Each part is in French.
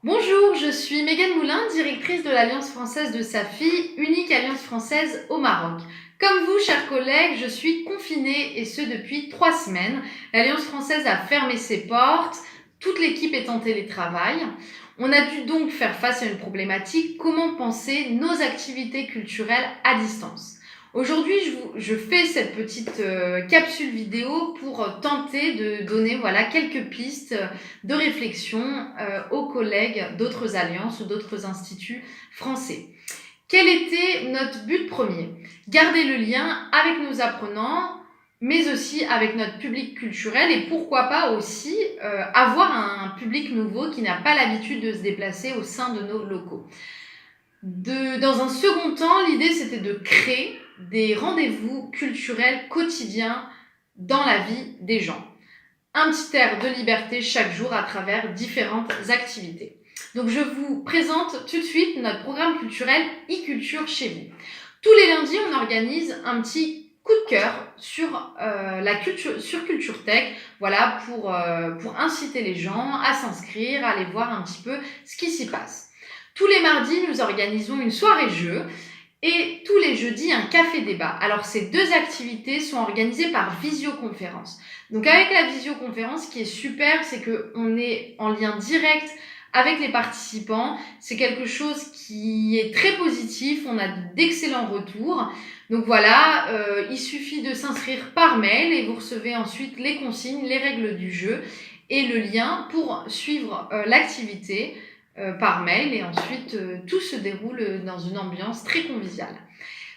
Bonjour, je suis Mégane Moulin, directrice de l'Alliance française de Safi, unique alliance française au Maroc. Comme vous, chers collègues, je suis confinée et ce depuis 3 semaines. L'Alliance française a fermé ses portes, toute l'équipe est en télétravail. On a dû donc faire face à une problématique, comment penser nos activités culturelles à distance. Aujourd'hui, je fais cette petite capsule vidéo pour tenter de donner quelques pistes de réflexion aux collègues d'autres alliances ou d'autres instituts français. Quel était notre but premier? Garder le lien avec nos apprenants, mais aussi avec notre public culturel et pourquoi pas aussi avoir un public nouveau qui n'a pas l'habitude de se déplacer au sein de nos locaux. Dans un second temps, l'idée c'était de créer des rendez-vous culturels quotidiens dans la vie des gens. Un petit air de liberté chaque jour à travers différentes activités. Donc je vous présente tout de suite notre programme culturel e-culture chez vous. Tous les lundis, on organise un petit coup de cœur sur Culture Tech, voilà, pour inciter les gens à s'inscrire, à aller voir un petit peu ce qui s'y passe. Tous les mardis, nous organisons une soirée jeu et tous les jeudis, un café débat. Alors, ces deux activités sont organisées par visioconférence. Donc, avec la visioconférence, ce qui est super, c'est qu'on est en lien direct avec les participants. C'est quelque chose qui est très positif. On a d'excellents retours. Donc voilà, il suffit de s'inscrire par mail et vous recevez ensuite les consignes, les règles du jeu et le lien pour suivre l'activité par mail et ensuite tout se déroule dans une ambiance très conviviale.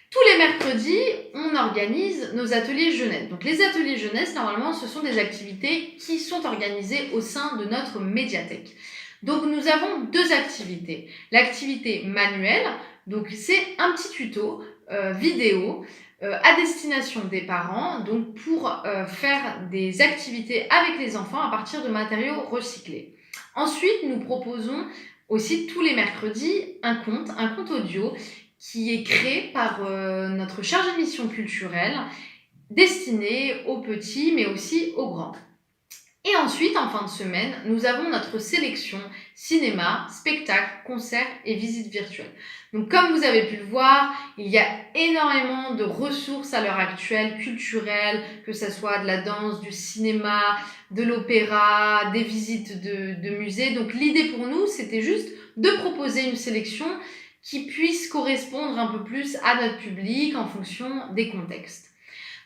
Tous les mercredis, on organise nos ateliers jeunesse. Donc les ateliers jeunesse, normalement, ce sont des activités qui sont organisées au sein de notre médiathèque. Donc nous avons deux activités. L'activité manuelle, donc c'est un petit tuto vidéo à destination des parents, donc pour faire des activités avec les enfants à partir de matériaux recyclés. Ensuite, nous proposons aussi tous les mercredis un compte audio qui est créé par notre chargé de mission culturelle destiné aux petits mais aussi aux grands. Et ensuite, en fin de semaine, nous avons notre sélection cinéma, spectacle, concert et visite virtuelle. Donc comme vous avez pu le voir, il y a énormément de ressources à l'heure actuelle, culturelles, que ce soit de la danse, du cinéma, de l'opéra, des visites de musées. Donc l'idée pour nous, c'était juste de proposer une sélection qui puisse correspondre un peu plus à notre public en fonction des contextes.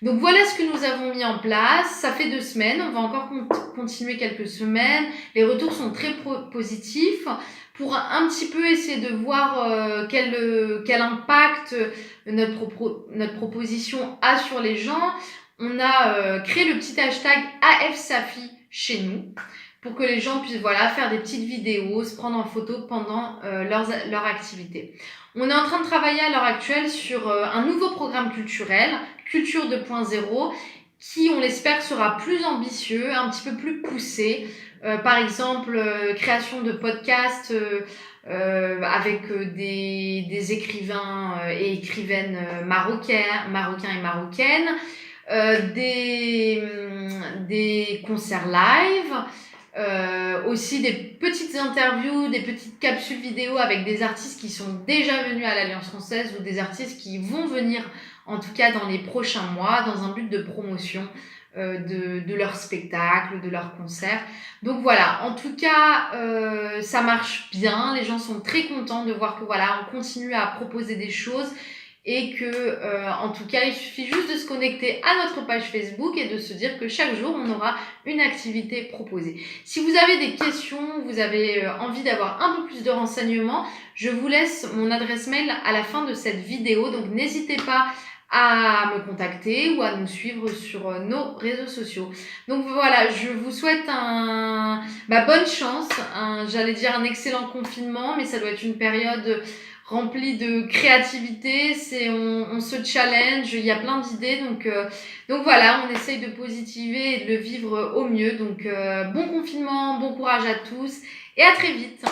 Donc voilà ce que nous avons mis en place. Ça fait 2 semaines, on va encore continuer quelques semaines. Les retours sont très positifs pour un petit peu essayer de voir quel impact notre proposition a sur les gens. On a créé le petit hashtag AFSAFI chez nous pour que les gens puissent faire des petites vidéos, se prendre en photo pendant leur activité. On est en train de travailler à l'heure actuelle sur un nouveau programme culturel, Culture 2.0, qui, on l'espère, sera plus ambitieux, un petit peu plus poussé. Par exemple, création de podcasts avec des écrivains et écrivaines marocains et marocaines, des concerts live, aussi des petites interviews, des petites capsules vidéo avec des artistes qui sont déjà venus à l'Alliance française ou des artistes qui vont venir en tout cas dans les prochains mois dans un but de promotion de leur spectacle, de leur concert. Donc voilà, en tout cas ça marche bien, les gens sont très contents de voir que on continue à proposer des choses et que en tout cas il suffit juste de se connecter à notre page Facebook et de se dire que chaque jour on aura une activité proposée. Si vous avez des questions, vous avez envie d'avoir un peu plus de renseignements, je vous laisse mon adresse mail à la fin de cette vidéo, donc n'hésitez pas à me contacter ou à nous suivre sur nos réseaux sociaux. Donc voilà, je vous souhaite bonne chance, j'allais dire un excellent confinement, mais ça doit être une période rempli de créativité, on se challenge, il y a plein d'idées, donc voilà, on essaye de positiver et de le vivre au mieux. Donc bon confinement, bon courage à tous et à très vite.